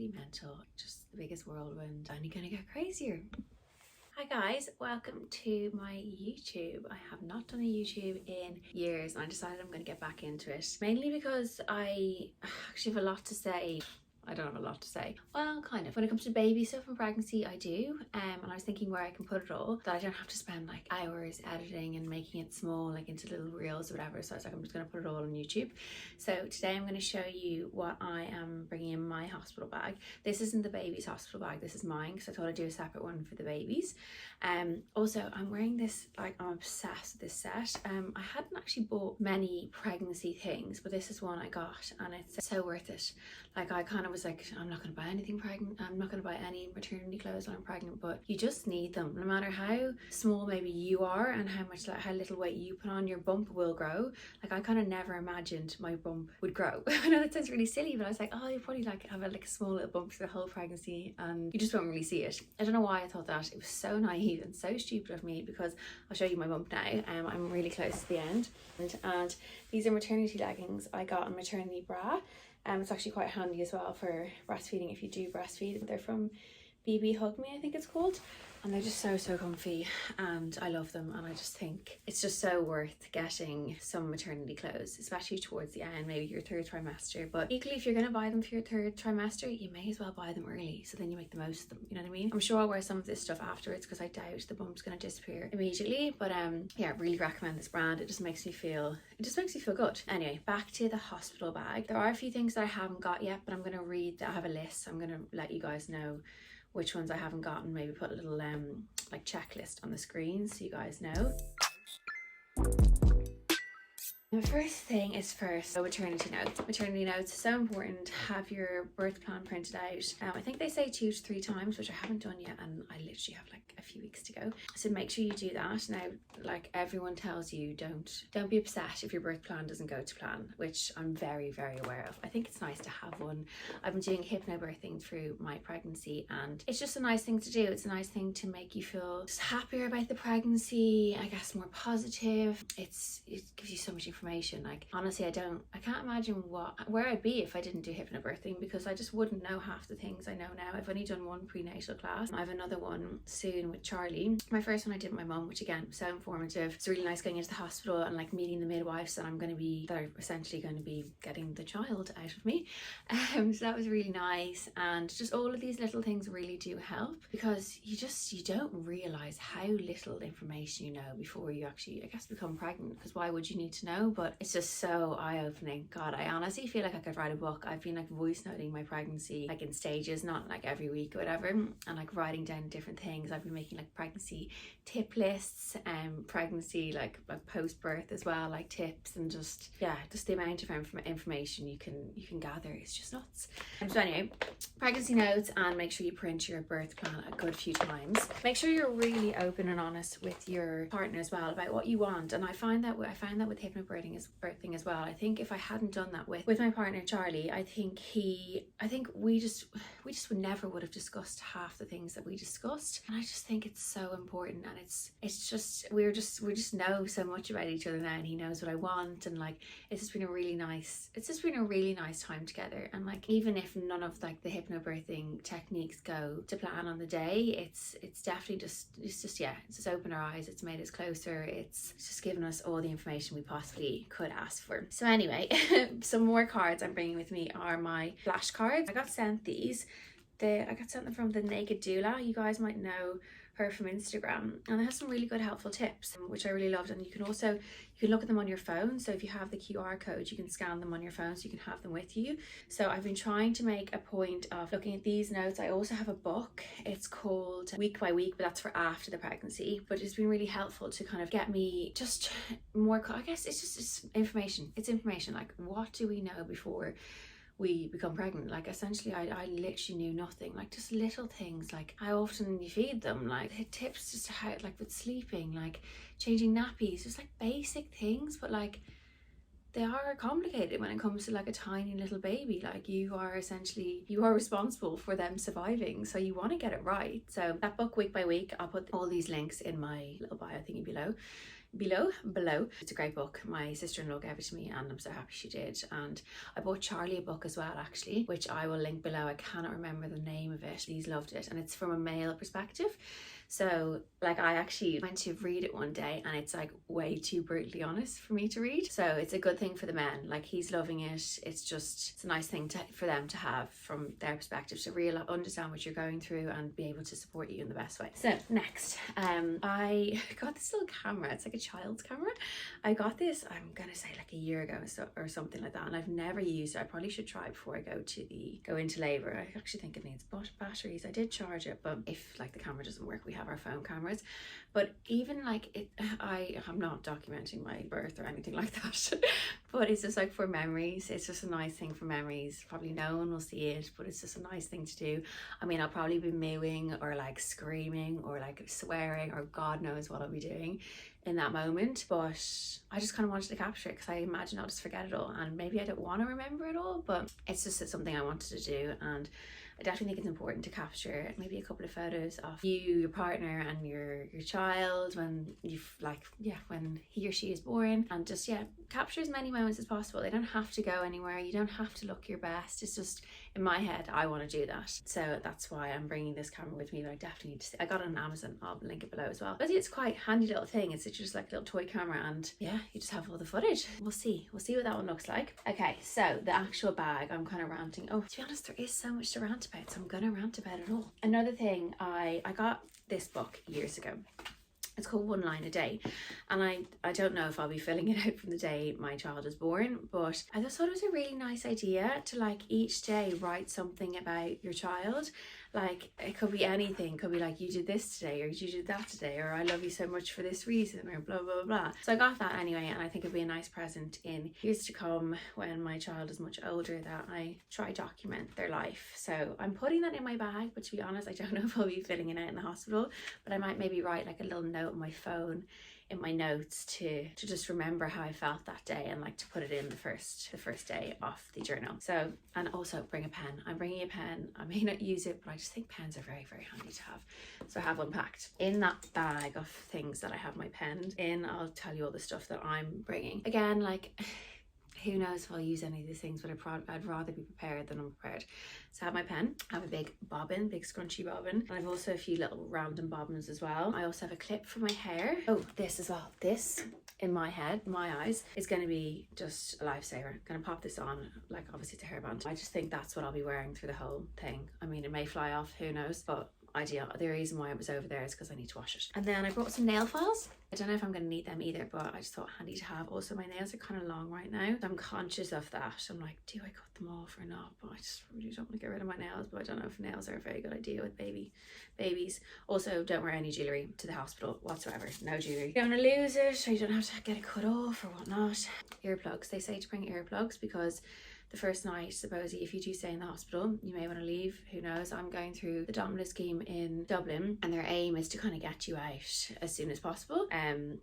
absolutely mental. Just the biggest whirlwind, only gonna get crazier. Hi guys, welcome to my YouTube. I have not done a YouTube in years and I decided I'm going to get back into it. Mainly because I actually have a lot to say. I don't have a lot to say. Well, kind of. When it comes to baby stuff and pregnancy, I do. And I was thinking where I can put it all, that I don't have to spend like hours editing and making it small, like into little reels or whatever. So I was like, I'm just going to put it all on YouTube. So today I'm going to show you what I am bringing in my hospital bag. This isn't the baby's hospital bag. This is mine because I thought I'd do a separate one for the babies. Also, I'm wearing this, like, I'm obsessed with this set. I hadn't actually bought many pregnancy things, but this is one I got and it's so worth it. Like, I kind of was like, I'm not going to buy anything pregnant. I'm not going to buy any maternity clothes when I'm pregnant, but you just need them. No matter how small maybe you are and how much, like, how little weight you put on, your bump will grow. Like, I kind of never imagined my bump would grow. I know that sounds really silly, but I was like, oh, you probably like have a small little bump for the whole pregnancy and you just won't really see it. I don't know why I thought that. It was so naive and so stupid of me, because I'll show you my bump now. I'm really close to the end, and these are maternity leggings I got in maternity bra. It's actually quite handy as well for breastfeeding if you do breastfeed. They're from BB Hug Me, I think it's called, and they're just so comfy and I love them, and I just think it's just so worth getting some maternity clothes, especially towards the end, maybe your third trimester. But equally, if you're going to buy them for your third trimester, you may as well buy them early, so then you make the most of them, you know what I mean? I'm sure I'll wear some of this stuff afterwards because I doubt the bump's going to disappear immediately, but yeah, really recommend this brand. It just makes me feel good. Anyway, back to the hospital bag. There are a few things that I haven't got yet, but I'm going to read, I have a list, so I'm going to let you guys know which ones I haven't gotten. Maybe put a little like checklist on the screen so you guys know. The first thing is so maternity notes. Maternity notes, so important. Have your birth plan printed out. I think they say 2 to 3 times, which I haven't done yet, and I literally have like a few weeks to go. So make sure you do that. Now, like everyone tells you, don't be upset if your birth plan doesn't go to plan, which I'm very aware of. I think it's nice to have one. I've been doing hypnobirthing through my pregnancy, and it's just a nice thing to do. It's a nice thing to make you feel just happier about the pregnancy, I guess more positive. It gives you so much information. Like, honestly, I can't imagine where I'd be if I didn't do hypnobirthing, because I just wouldn't know half the things I know now. I've only done one prenatal class. I have another one soon with Charlie. My first one I did with my mum, which again was so informative. It's really nice going into the hospital and like meeting the midwives that are essentially going to be getting the child out of me. So that was really nice, and just all of these little things really do help, because you don't realize how little information you know before you actually, I guess, become pregnant, because why would you need to know? But it's just so eye-opening. God, I honestly feel like I could write a book. I've been like voice noting my pregnancy like in stages, not like every week or whatever, and like writing down different things. I've been making like pregnancy tip lists and pregnancy like post-birth as well, like tips, and just the amount of information you can gather is just nuts. So anyway, pregnancy notes, and make sure you print your birth plan a good few times. Make sure you're really open and honest with your partner as well about what you want, and I found that with hypnobirthing as well. I think if I hadn't done that with my partner Charlie, I think we just would never have discussed half the things that we discussed, and I just think it's so important. And it's just we just know so much about each other now, and he knows what I want, and like it's just been a really nice time together. And like, even if none of like the hypnobirthing techniques go to plan on the day, it's definitely it's just opened our eyes. It's made us closer. It's just given us all the information we possibly could ask for. So anyway, some more cards I'm bringing with me are my flashcards. I got sent these. I got sent them from the Naked Doula. You guys might know her from Instagram, and it has some really good helpful tips, which I really loved. And you can look at them on your phone. So if you have the QR code, you can scan them on your phone so you can have them with you. So I've been trying to make a point of looking at these notes. I also have a book. It's called Week by Week, but that's for after the pregnancy. But it's been really helpful to kind of get me just more, I guess it's information. It's information, like what do we know before we become pregnant. Like essentially I literally knew nothing, like just little things, like how often you feed them, like tips just how, like with sleeping, like changing nappies, just like basic things. But like they are complicated when it comes to like a tiny little baby. Like you are responsible for them surviving, so you want to get it right. So that book, Week by Week, I'll put all these links in my little bio thingy below. below. It's a great book. My sister-in-law gave it to me and I'm so happy she did. And I bought Charlie a book as well, actually, which I will link below. I cannot remember the name of it. He's loved it and it's from a male perspective. So like I actually went to read it one day and it's like way too brutally honest for me to read. So it's a good thing for the men. Like he's loving it. It's a nice thing for them to have from their perspective, to really understand what you're going through and be able to support you in the best way. So next, I got this little camera. It's like a child's camera. I got this, I'm gonna say like a year ago or something like that, and I've never used it. I probably should try it before I go into labor. I actually think it needs batteries. I did charge it, but if like the camera doesn't work, we have our phone cameras. But even like it, I'm not documenting my birth or anything like that, but it's just like for memories. It's just a nice thing for memories. Probably no one will see it, but it's just a nice thing to do. I mean, I'll probably be mooing or like screaming or like swearing or God knows what I'll be doing in that moment, but I just kind of wanted to capture it because I imagine I'll just forget it all, and maybe I don't want to remember it all, but it's just something I wanted to do. And I definitely think it's important to capture maybe a couple of photos of you, your partner and your child when when he or she is born, and just capture as many moments as possible. They don't have to go anywhere, you don't have to look your best. It's just, in my head, I want to do that. So that's why I'm bringing this camera with me, but I definitely need to see. I got it on Amazon, I'll link it below as well. But it's quite a handy little thing. It's just like a little toy camera, and yeah, you just have all the footage. We'll see what that one looks like. Okay, so the actual bag, I'm kind of ranting. Oh, to be honest, there is so much to rant about, so I'm gonna rant about it all. Another thing, I got this book years ago. It's called One Line a Day, and I don't know if I'll be filling it out from the day my child is born, but I just thought it was a really nice idea to like each day write something about your child. Like it could be anything, could be like, you did this today, or you did that today, or I love you so much for this reason, or blah blah blah. So I got that anyway, and I think it'd be a nice present in years to come when my child is much older, that I try document their life. So I'm putting that in my bag, but to be honest, I don't know if I'll be filling it out in the hospital, but I might maybe write like a little note on my phone in my notes to just remember how I felt that day, and like to put it in the first day of the journal. So, and also bring a pen. I'm bringing a pen. I may not use it, but I just think pens are very, very handy to have. So I have one packed. In that bag of things that I have my pen in, I'll tell you all the stuff that I'm bringing. Again, like, who knows if I'll use any of these things, but I'd rather be prepared than unprepared. So I have my pen, I have a big bobbin, big scrunchy bobbin, and I've also a few little random bobbins as well. I also have a clip for my hair. Oh, this as well. This, in my head, my eyes, is going to be just a lifesaver. I'm going to pop this on, like obviously it's a hairband. I just think that's what I'll be wearing through the whole thing. I mean, it may fly off, who knows, but ideal. The reason why it was over there is because I need to wash it. And then I brought some nail files. I don't know if I'm going to need them either, but I just thought handy to have. Also, my nails are kind of long right now. I'm conscious of that. I'm like, do I cut them off or not? But I just really don't want to get rid of my nails, but I don't know if nails are a very good idea with babies. Also, don't wear any jewellery to the hospital whatsoever. No jewellery. You don't want to lose it, or you don't have to get it cut off or whatnot. Earplugs. They say to bring earplugs because the first night, supposedly, if you do stay in the hospital, you may want to leave. Who knows? I'm going through the Domina scheme in Dublin, and their aim is to kind of get you out as soon as possible.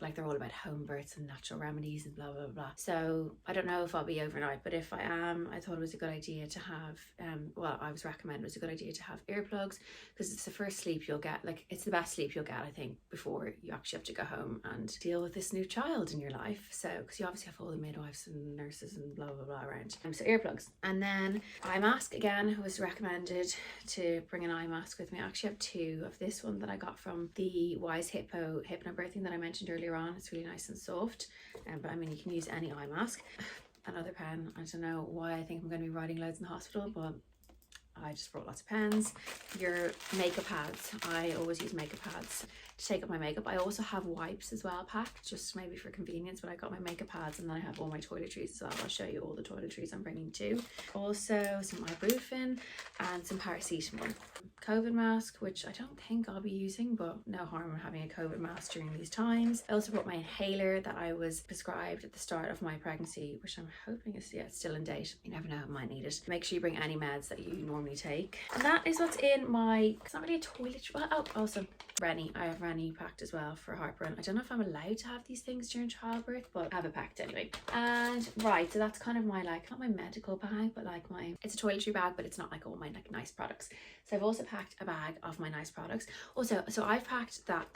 Like they're all about home births and natural remedies and blah blah blah. So I don't know if I'll be overnight, but if I am, I thought it was a good idea to have. I was recommended it was a good idea to have earplugs, because it's the first sleep you'll get. Like it's the best sleep you'll get, I think, before you actually have to go home and deal with this new child in your life. So because you obviously have all the midwives and nurses and blah blah blah around. So earplugs. And then eye mask, again, was recommended to bring an eye mask with me. I actually have two of this one that I got from the Wise Hypnobirthing that I mentioned earlier on. It's really nice and soft, but I mean, you can use any eye mask. Another pen. I don't know why I think I'm going to be writing loads in the hospital, but I just brought lots of pens. Your makeup pads. I always use makeup pads to take up my makeup. I also have wipes as well packed, just maybe for convenience, but I got my makeup pads, and then I have all my toiletries as well. I'll show you all the toiletries I'm bringing too. Also some ibuprofen and some paracetamol. COVID mask, which I don't think I'll be using, but no harm in having a COVID mask during these times. I also brought my inhaler that I was prescribed at the start of my pregnancy, which I'm hoping is still in date. You never know, I might need it. Make sure you bring any meds that you normally take. And that is what's in my, it's not really a toilet, also Rennie. I have Rennie honey packed as well for heartburn. I don't know if I'm allowed to have these things during childbirth, but I have it packed anyway. And right, so that's kind of my like, not my medical bag, but like it's a toiletry bag, but it's not like all my like nice products. So I've also packed a bag of my nice products. Also, so I've packed that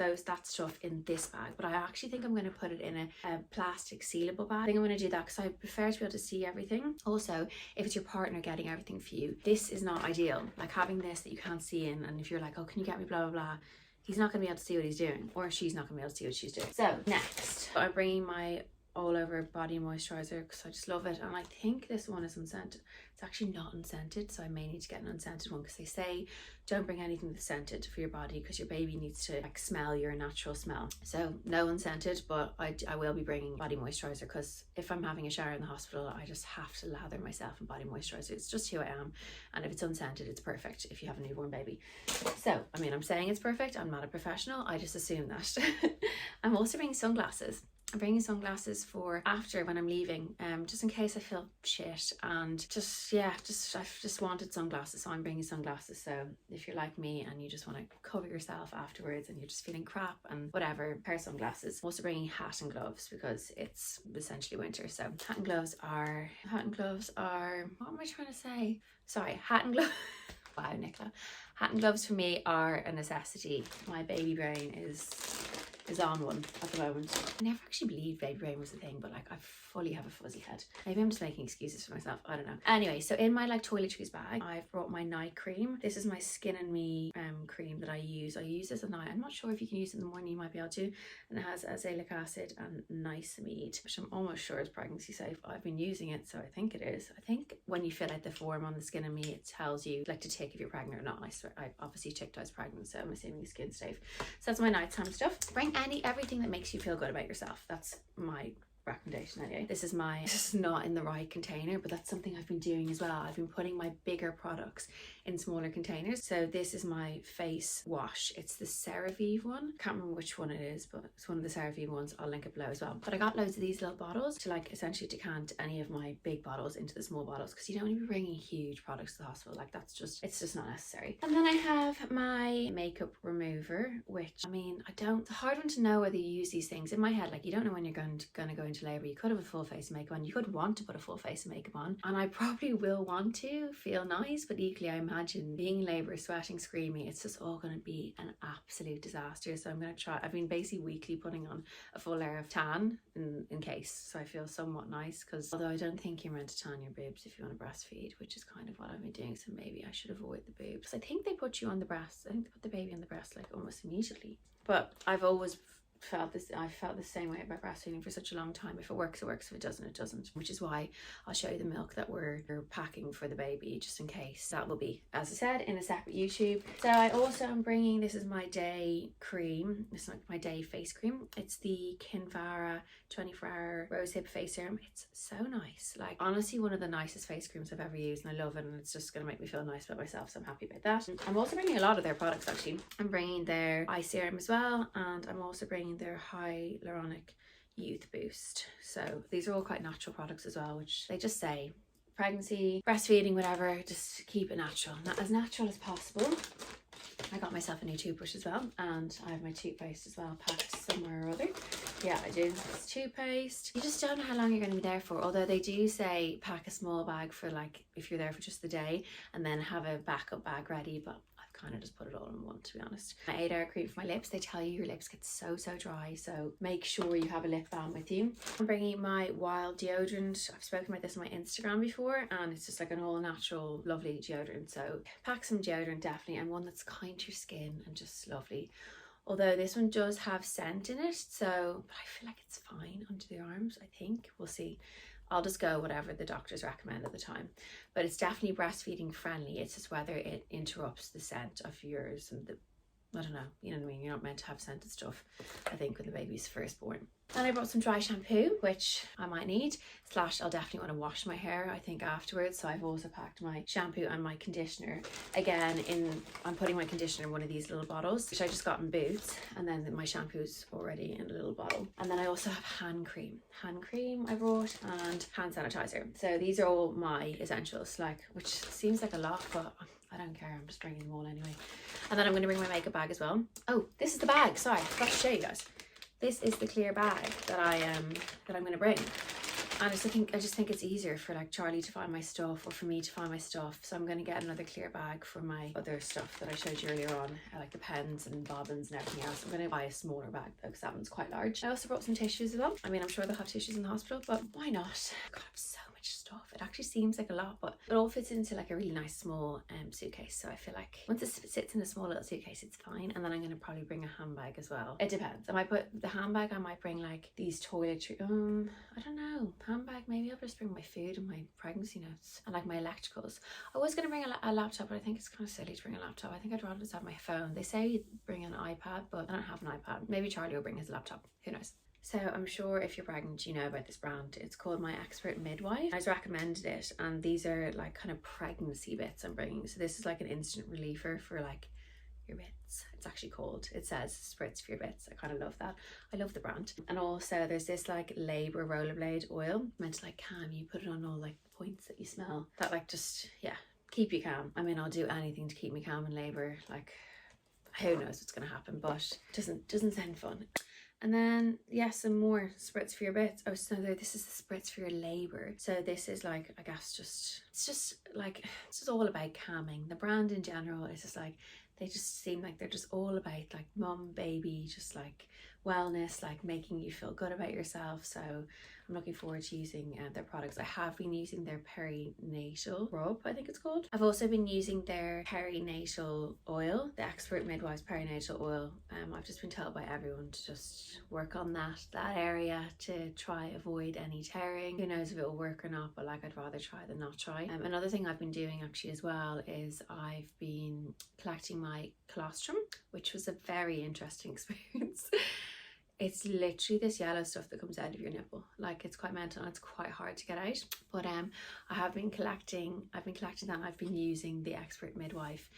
stuff in this bag, but I actually think I'm going to put it in a plastic sealable bag. I think I'm going to do that because I prefer to be able to see everything. Also, if it's your partner getting everything for you, this is not ideal. Like having this that you can't see in, and if you're like, oh, can you get me blah blah blah, he's not going to be able to see what he's doing, or she's not going to be able to see what she's doing. So next, I'm bringing my all over body moisturizer because I just love it, and I think this one is unscented. It's actually not unscented, so I may need to get an unscented one because they say don't bring anything that's scented for your body because your baby needs to like smell your natural smell. So no unscented, but I will be bringing body moisturizer because if I'm having a shower in the hospital, I just have to lather myself in body moisturizer. It's just who I am, and if it's unscented, it's perfect if you have a newborn baby. So I mean, I'm saying it's perfect, I'm not a professional, I just assume that. I'm also bringing sunglasses. I'm bringing sunglasses for after when I'm leaving, just in case I feel shit, and I've just wanted sunglasses, so I'm bringing sunglasses. So if you're like me and you just want to cover yourself afterwards and you're just feeling crap and whatever, pair of sunglasses. I'm also bringing hat and gloves because it's essentially winter. So hat and gloves are, what am I trying to say? Sorry, hat and gloves. Wow, Nicola. Hat and gloves for me are a necessity. My baby brain is on one at the moment. I never actually believed baby brain was a thing, but like I fully have a fuzzy head. Maybe I'm just making excuses for myself, I don't know. Anyway, so in my like toiletries bag, I've brought my night cream. This is my Skin and Me cream that I use this at night. I'm not sure if you can use it in the morning, you might be able to. And it has azelaic acid and niacinamide, which I'm almost sure is pregnancy safe. I've been using it, so I think it is. I think when you fill out the form on the Skin and Me, it tells you like to tick if you're pregnant or not. I swear, I obviously ticked I was pregnant, so I'm assuming the skin's safe. So that's my nighttime stuff. Bring everything that makes you feel good about yourself. That's my recommendation anyway. This is not in the right container, but that's something I've been doing as well. I've been putting my bigger products in smaller containers. So this is my face wash. It's the CeraVe one. Can't remember which one it is, but it's one of the CeraVe ones. I'll link it below as well. But I got loads of these little bottles to like essentially decant any of my big bottles into the small bottles because you don't want to be bringing huge products to the hospital. Like it's just not necessary. And then I have my makeup remover, which I mean, it's a hard one to know whether you use these things. In my head, like you don't know when you're going to go into labor. You could have a full face of makeup on. You could want to put a full face of makeup on, and I probably will want to feel nice, but equally I imagine being in labor, sweating, screaming, it's just all going to be an absolute disaster. So I'm going to try. I've been basically weekly putting on a full layer of tan in case, so I feel somewhat nice, because although I don't think you're meant to tan your boobs if you want to breastfeed, which is kind of what I've been doing, so maybe I should avoid the boobs. I think they put you on the breast. I think they put the baby on the breast like almost immediately, but I've always felt the same way about breastfeeding for such a long time. If it works, it works. If it doesn't, it doesn't, which is why I'll show you the milk that we're packing for the baby, just in case. That will be, as I said, in a separate YouTube. So I also am bringing, this is my day cream. It's like my day face cream. It's the Kinvara 24-hour rosehip face serum. It's so nice, like honestly one of the nicest face creams I've ever used, and I love it, and it's just gonna make me feel nice about myself, so I'm happy about that. I'm also bringing a lot of their products actually. I'm bringing their eye serum as well, and I'm also bringing their hyaluronic youth boost. So these are all quite natural products as well, which they just say pregnancy, breastfeeding, whatever, just keep it natural, not as natural as possible. I got myself a new toothbrush as well, and I have my toothpaste as well packed somewhere or other. Yeah, I do. It's toothpaste. You just don't know how long you're going to be there for, although they do say pack a small bag for like if you're there for just the day, and then have a backup bag ready, but kind of just put it all in one, to be honest. My 8-hour cream for my lips. They tell you your lips get so dry, so make sure you have a lip balm with you. I'm bringing my Wild deodorant. I've spoken about this on my Instagram before, and it's just like an all natural lovely deodorant, so pack some deodorant definitely, and one that's kind to your skin and just lovely. Although this one does have scent in it, so but I feel like it's fine under the arms. I think we'll see. I'll just go whatever the doctors recommend at the time, but it's definitely breastfeeding friendly. It's just whether it interrupts the scent of yours and the, I don't know, you know what I mean? You're not meant to have scented stuff, I think, when the baby's first born. And I brought some dry shampoo, which I might need, / I'll definitely want to wash my hair, I think, afterwards. So I've also packed my shampoo and my conditioner. Again, I'm putting my conditioner in one of these little bottles, which I just got in Boots, and then my shampoo's already in a little bottle. And then I also have hand cream I brought, and hand sanitizer. So these are all my essentials, like, which seems like a lot, but I don't care, I'm just bringing them all anyway. And then I'm going to bring my makeup bag as well. Oh, this is the bag, sorry, I forgot to show you guys. This is the clear bag that I'm going to bring. And I just think it's easier for like Charlie to find my stuff or for me to find my stuff. So I'm going to get another clear bag for my other stuff that I showed you earlier on, like the pens and bobbins and everything else. I'm going to buy a smaller bag though, because that one's quite large. I also brought some tissues as well. I mean, I'm sure they'll have tissues in the hospital, but why not? God, I have so much stuff. It actually seems like a lot, but it all fits into like a really nice small suitcase. So I feel like once it sits in a small little suitcase, it's fine. And then I'm going to probably bring a handbag as well. It depends. I might put the handbag, I might bring like these toiletry, I don't know, handbag, maybe I'll just bring my food and my pregnancy notes and like my electricals. I was going to bring a laptop, but I think it's kind of silly to bring a laptop. I think I'd rather just have my phone. They say bring an iPad, but I don't have an iPad. Maybe Charlie will bring his laptop, who knows. So I'm sure if you're pregnant, you know about this brand. It's called My Expert Midwife. I was recommended it, and these are like kind of pregnancy bits I'm bringing. So this is like an instant reliever for like your bits. It's actually called, it says spritz for your bits. I kind of love that. I love the brand. And also there's this like labor rollerblade oil meant to like calm you. Put it on all like the points that you smell that like just, yeah, keep you calm. I mean, I'll do anything to keep me calm in labor. Like, who knows what's going to happen, but doesn't sound fun. And then, yeah, some more spritz for your bits. Oh, so this is the spritz for your labour. So this is like, I guess it's just all about calming. The brand in general is just like, they just seem like they're just all about like mum, baby, just like wellness, like making you feel good about yourself. So I'm looking forward to using their products. I have been using their perinatal rub, I think it's called. I've also been using their perinatal oil, the Expert Midwife's perinatal oil. I've just been told by everyone to just work on that area to try avoid any tearing. Who knows if it will work or not, but like I'd rather try than not try. Another thing I've been doing actually as well is I've been collecting my colostrum, which was a very interesting experience. It's literally this yellow stuff that comes out of your nipple. Like, it's quite mental and it's quite hard to get out. But I have been collecting that, and I've been using the Expert Midwife.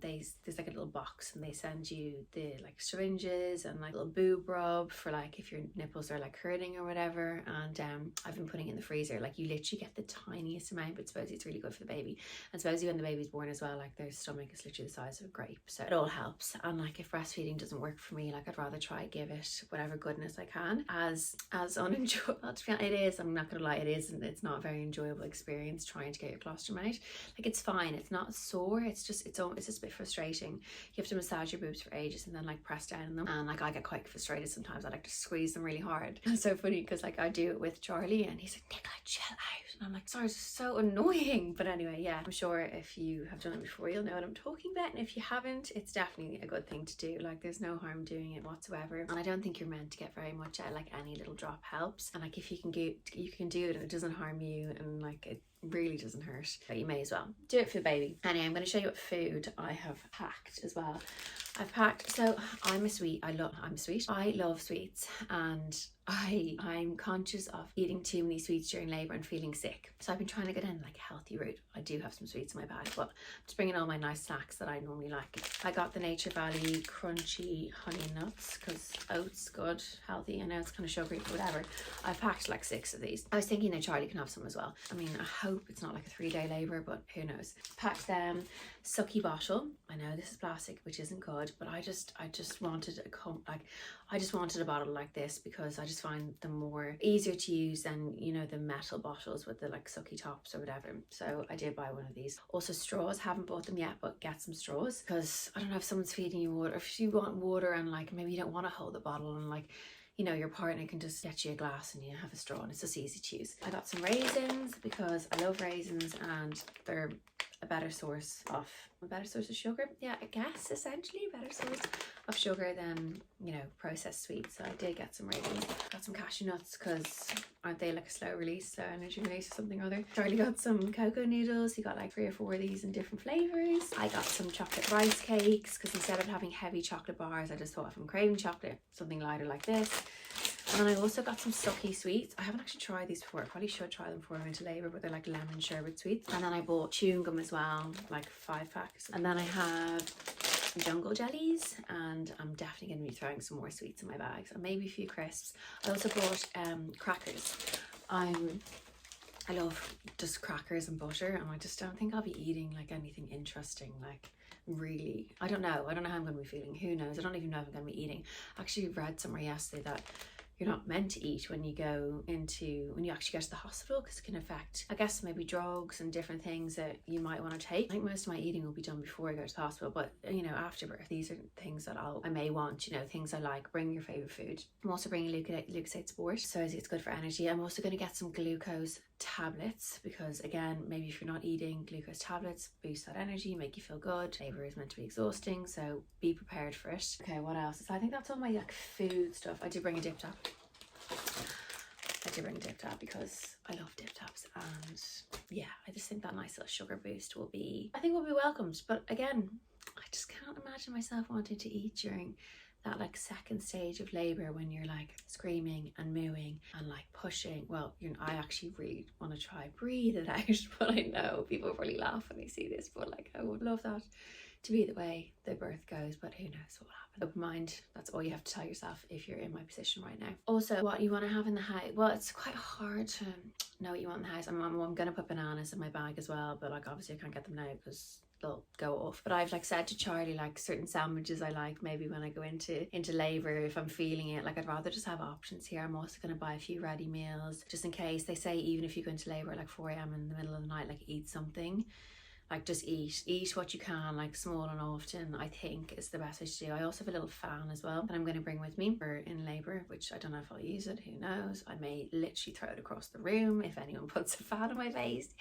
There's like a little box, and they send you the like syringes and like a little boob rub for like if your nipples are like hurting or whatever. And I've been putting it in the freezer. Like, you literally get the tiniest amount, but supposedly it's really good for the baby. And supposedly when the baby's born as well, like their stomach is literally the size of a grape, so it all helps. And like if breastfeeding doesn't work for me, like I'd rather try give it whatever goodness I can. As unenjoyable it is, I'm not gonna lie, it is, and it's not a very enjoyable experience trying to get your colostrum out. Like, it's fine, it's not sore, it's just a bit frustrating. You have to massage your boobs for ages and then like press down on them, and like I get quite frustrated sometimes. I like to squeeze them really hard. It's so funny because like I do it with Charlie and he's like, Nicola, chill out, and I'm like, sorry, it's so annoying. But anyway, yeah, I'm sure if you have done it before you'll know what I'm talking about, and if you haven't, it's definitely a good thing to do. Like, there's no harm doing it whatsoever, and I don't think you're meant to get very much out. Like, any little drop helps, and like if you can do it and it doesn't harm you, and like it really doesn't hurt, but you may as well do it for the baby. Anyway, I'm going to show you what food I have packed as well. So I'm sweet. I love sweets, and I'm conscious of eating too many sweets during labour and feeling sick. So I've been trying to get in like a healthy route. I do have some sweets in my bag, but I'm just bringing all my nice snacks that I normally like. I got the Nature Valley crunchy honey nuts because oats, good, healthy. I know it's kind of sugary, but whatever. I packed like 6 of these. I was thinking that Charlie can have some as well. I mean, I hope it's not like a 3-day labour, but who knows. Packed them. Sucky bottle. I know this is plastic, which isn't good, but I just wanted a bottle like this because I just find them more easier to use than, you know, the metal bottles with the like sucky tops or whatever. So I did buy one of these. Also straws, haven't bought them yet, but get some straws, because I don't know if someone's feeding you water, if you want water and like maybe you don't want to hold the bottle, and like, you know, your partner can just get you a glass and you have a straw, and it's just easy to use. I got some raisins because I love raisins, and they're a better source of sugar. Yeah, I guess essentially a better source of sugar than, you know, processed sweets. So I did get some raisins. Got some cashew nuts because aren't they like a slow release, so energy release or something or other. Charlie got some cocoa noodles. He got like 3 or 4 of these in different flavors. I got some chocolate rice cakes because instead of having heavy chocolate bars, I just thought if I'm craving chocolate, something lighter like this. And then I also got some sucky sweets. I haven't actually tried these before. I probably should try them before I went to labour, but they're like lemon sherbet sweets. And then I bought chewing gum as well, like 5 packs. And then I have jungle jellies, and I'm definitely going to be throwing some more sweets in my bags, and maybe a few crisps. I also bought crackers. I'm I love just crackers and butter, and I just don't think I'll be eating like anything interesting, like really. I don't know how I'm gonna be feeling. Who knows? I don't even know if I'm gonna be eating. I actually read somewhere yesterday that you're not meant to eat when you actually get to the hospital, because it can affect, I guess, maybe drugs and different things that you might want to take. I think most of my eating will be done before I go to the hospital, but you know, after birth, these are things that I may want, you know, things I like. Bring your favorite food. I'm also bringing Lucozade Sport, so it's good for energy. I'm also going to get some glucose tablets, because again, maybe if you're not eating, glucose tablets boost that energy, make you feel good. Labor is meant to be exhausting, so be prepared for it. Okay, what else? So I think that's all my like food stuff. I did bring a dip tap. Because I love dip taps, and yeah, I just think that nice little sugar boost will be welcomed. But again, I just can't imagine myself wanting to eat during that like second stage of labor, when you're like screaming and mooing and like pushing. Well, I actually really want to try breathe it out, but I know people really laugh when they see this, but like I would love that to be the way the birth goes, but who knows what will happen. Open mind, that's all you have to tell yourself if you're in my position right now. Also, what you want to have in the house, well, it's quite hard to know what you want in the house. I'm gonna put bananas in my bag as well, but like obviously I can't get them now because they'll go off. But I've like said to Charlie, like certain sandwiches I like maybe when I go into labor, if I'm feeling it, like I'd rather just have options here. I'm also going to buy a few ready meals just in case. They say even if you go into labor at like 4 a.m. in the middle of the night, like eat something. Like just eat what you can, like small and often, I think is the best way to do. I also have a little fan as well that I'm going to bring with me for in labor, which I don't know if I'll use it, who knows. I may literally throw it across the room if anyone puts a fan on my face.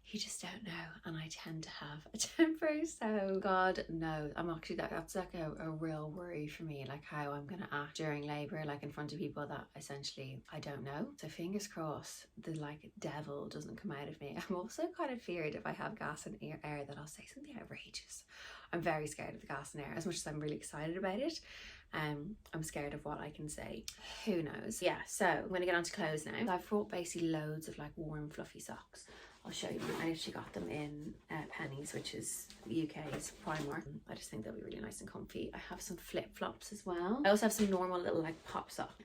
You just don't know, and I tend to have a temper, so God knows. I'm actually, that's like a real worry for me, like how I'm gonna act during labor, like in front of people that essentially I don't know. So fingers crossed the like devil doesn't come out of me. I'm also kind of feared if I have gas and air that I'll say something outrageous. I'm very scared of the gas and air, as much as I'm really excited about it. I'm scared of what I can say. Who knows? Yeah, so I'm gonna get on to clothes now. I've brought basically loads of like warm fluffy socks. I'll show you. I actually got them in Pennies, which is UK's Primark. I just think they'll be really nice and comfy. I have some flip-flops as well. I also have some normal little like pop socks.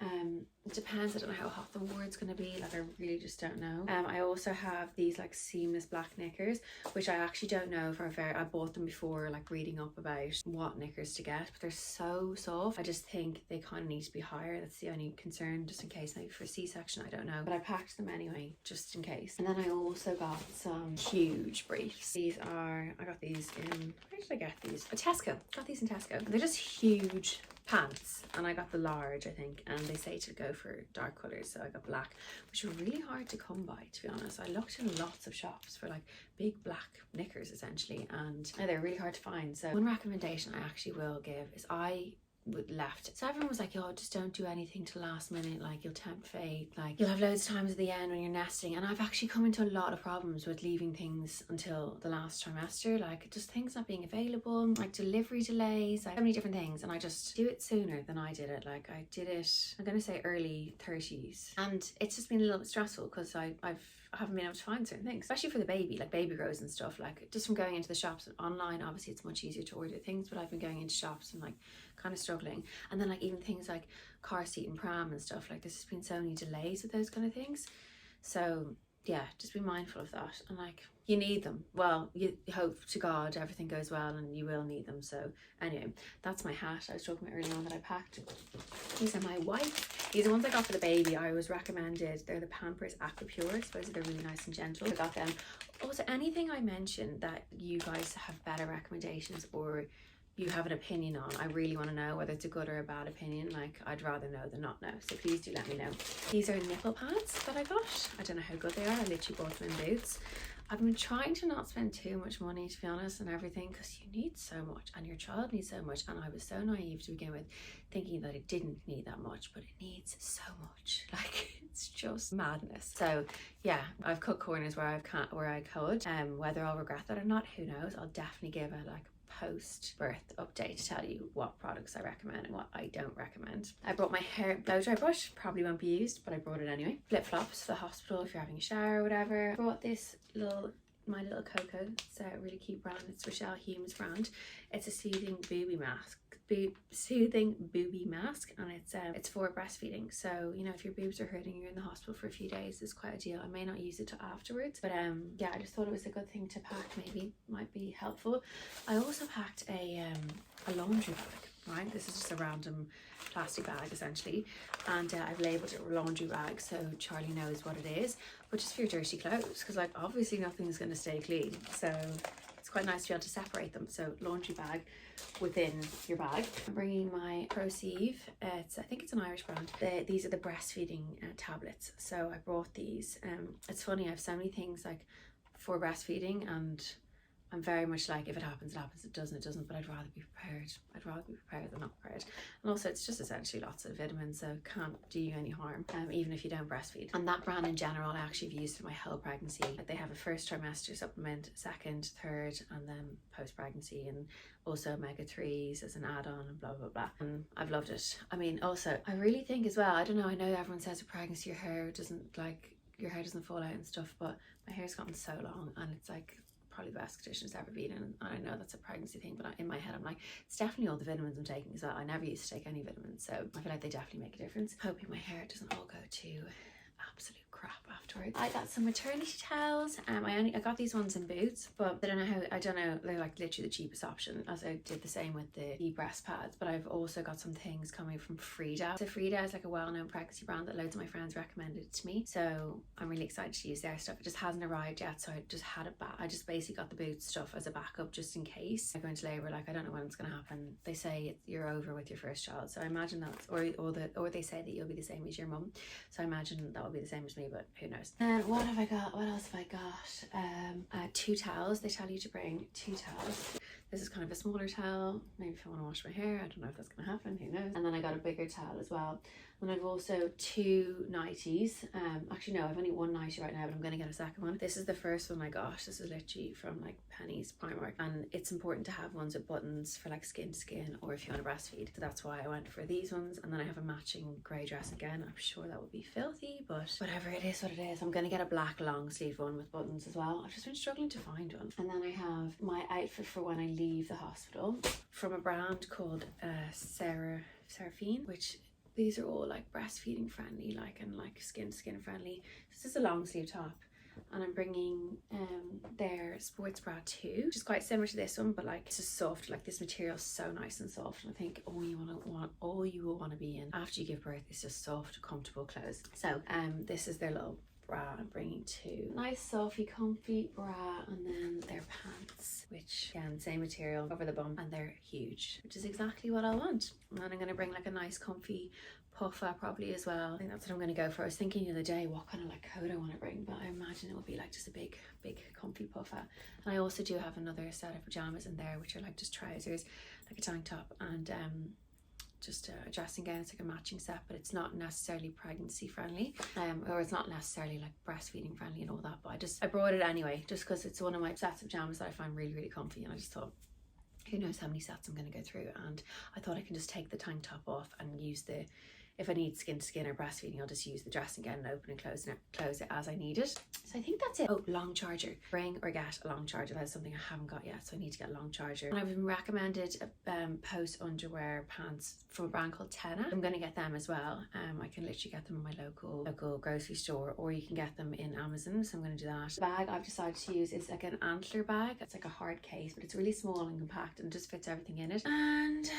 It depends. I don't know how hot the ward's gonna be. Like I really just don't know. I also have these like seamless black knickers, which I actually don't know if I bought them before, like reading up about what knickers to get, but they're so soft. I just think they kind of need to be higher. That's the only concern, just in case, maybe for a C-section, I don't know. But I packed them anyway, just in case. And then I also got some huge briefs. I got these in, where did I get these? Tesco. Got these in Tesco. They're just huge pants, and I got the large, I think, and they say to go for dark colors, so I got black, which are really hard to come by, to be honest. I looked in lots of shops for like big black knickers essentially, and they're really hard to find. So one recommendation I actually will give is left. So everyone was like, oh, just don't do anything to last minute, like you'll tempt fate, like you'll have loads of times at the end when you're nesting. And I've actually come into a lot of problems with leaving things until the last trimester, like just things not being available, like delivery delays, like so many different things. And I just do it sooner than I did it. Like I did it, I'm gonna say early 30s, and it's just been a little bit stressful because I haven't been able to find certain things, especially for the baby, like baby grows and stuff. Like just from going into the shops and online, obviously it's much easier to order things, but I've been going into shops and like kind of struggling. And then like even things like car seat and pram and stuff, like there's just been so many delays with those kind of things. So yeah, just be mindful of that. And like you need them. Well, you hope to God everything goes well, and you will need them. So anyway, that's my hat I was talking about earlier on that I packed. These are my wipes. These are ones I got for the baby. I was recommended. They're the Pampers Aqua Pure. I suppose they're really nice and gentle. I got them. Also, anything I mentioned that you guys have better recommendations or you have an opinion on, I really want to know whether it's a good or a bad opinion. Like I'd rather know than not know, so please do let me know. These are nipple pads that I got. I don't know how good they are. I literally bought them in Boots. I've been trying to not spend too much money, to be honest, and everything, because you need so much and your child needs so much. And I was so naive to begin with, thinking that it didn't need that much, but it needs so much. Like it's just madness. So yeah, I've cut corners where I could. Whether I'll regret that or not, who knows? I'll definitely give a like post-birth update to tell you what products I recommend and what I don't recommend. I brought my hair blow dry brush, probably won't be used, but I brought it anyway. Flip-flops for the hospital if you're having a shower or whatever. I brought this little My Little Cocoa. It's a really cute brand. It's Rochelle Humes brand. It's a soothing booby mask. Soothing booby mask, and it's for breastfeeding. So you know, if your boobs are hurting, you're in the hospital for a few days, it's quite ideal. I may not use it till afterwards, but yeah, I just thought it was a good thing to pack. Maybe might be helpful. I also packed a laundry bag. Right, this is just a random plastic bag essentially, and I've labeled it laundry bag so Charlie knows what it is, but just for your dirty clothes, because like obviously nothing's going to stay clean, so it's quite nice to be able to separate them. So laundry bag within your bag. I'm bringing my Proceive. I think it's an Irish brand. These are the breastfeeding tablets. So I brought these. It's funny, I have so many things like for breastfeeding, and I'm very much like, if it happens, it happens, it doesn't, but I'd rather be prepared. I'd rather be prepared than not prepared. And also it's just essentially lots of vitamins, so can't do you any harm, even if you don't breastfeed. And that brand in general, I actually have used for my whole pregnancy. Like they have a first trimester supplement, second, third, and then post-pregnancy, and also omega-3s as an add-on, and blah, blah, blah. And I've loved it. I mean, also, I really think as well, I don't know, I know everyone says with pregnancy, your hair doesn't fall out and stuff, but my hair's gotten so long, and it's like, probably the best condition it's ever been in. And I know that's a pregnancy thing, but in my head I'm like, it's definitely all the vitamins I'm taking as well. I never used to take any vitamins, so I feel like they definitely make a difference. Hoping my hair doesn't all go to absolute crap afterwards. I got some maternity towels. I got these ones in Boots, but I don't know, they're like literally the cheapest option, as I did the same with the breast pads. But I've also got some things coming from Frida. So Frida is like a well-known pregnancy brand that loads of my friends recommended it to me, so I'm really excited to use their stuff. It just hasn't arrived yet, so I just had it back. I just basically got the Boots stuff as a backup just in case I go into labor. Like I don't know when it's gonna happen. They say you're over with your first child, so I imagine that's or they say that you'll be the same as your mum, so I imagine that will be the same as me, but who knows. And what have I got? What else have I got? 2 towels. They tell you to bring 2 towels. This is kind of a smaller towel, maybe if I want to wash my hair. I don't know if that's going to happen, who knows. And then I got a bigger towel as well. And I've also 2 nighties. Actually no, I've only 1 nightie right now, but I'm going to get a second one. This is the first one I got. This is literally from like Penny's Primark, and it's important to have ones with buttons for like skin to skin, or if you want to breastfeed. So that's why I went for these ones. And then I have a matching grey dress again. I'm sure that would be filthy, but whatever, it is what it is. I'm going to get a black long sleeve one with buttons as well. I've just been struggling to find one. And then I have my outfit for when I leave the hospital from a brand called Seraphine, which these are all like breastfeeding friendly, and like skin to skin friendly. This is a long sleeve top, and I'm bringing their sports bra too, which is quite similar to this one, but like it's just soft. Like this material is so nice and soft, and I think all you will want to be in after you give birth is just soft, comfortable clothes. So this is their little bra. I'm bringing 2 nice softy comfy bra, and then their pants, which again same material over the bum, and they're huge, which is exactly what I want. And then I'm going to bring like a nice comfy puffer probably as well. I think that's what I'm going to go for. I was thinking the other day what kind of like coat I want to bring, but I imagine it will be like just a big comfy puffer. And I also do have another set of pajamas in there, which are like just trousers, like a tank top, and just a dressing gown. It's like a matching set, but it's not necessarily pregnancy friendly, or it's not necessarily like breastfeeding friendly and all that, but I brought it anyway just because it's one of my sets of pajamas that I find really, really comfy, and I just thought, who knows how many sets I'm going to go through, and I thought I can just take the tank top off and use if I need skin to skin or breastfeeding, I'll just use the dressing gown and open and close it as I need it. So I think that's it. Oh, long charger. Bring or get a long charger. That's something I haven't got yet, so I need to get a long charger. And I've been recommended post underwear pants from a brand called Tenna. I'm going to get them as well. I can literally get them in my local grocery store, or you can get them in Amazon, so I'm going to do that. The bag I've decided to use is like an antler bag. It's like a hard case, but it's really small and compact and just fits everything in it. And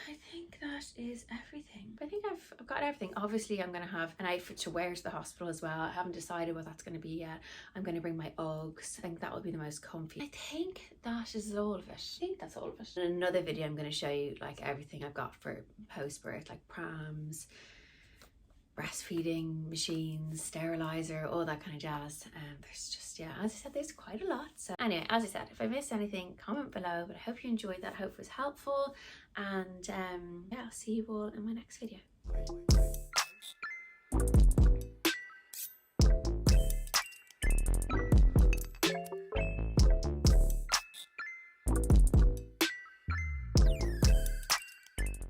I think that is everything. I think I've got everything. Obviously I'm going to have an outfit to wear to the hospital as well. I haven't decided what that's going to be yet. I'm going to bring my Uggs. I think that will be the most comfy. I think that is all of it. I think that's all of it. In another video I'm going to show you like everything I've got for post-birth, like prams, breastfeeding machines, sterilizer, all that kind of jazz. There's just, yeah, as I said, there's quite a lot. So anyway, as I said, if I missed anything, comment below, but I hope you enjoyed that. I hope it was helpful, and yeah, I'll see you all in my next video.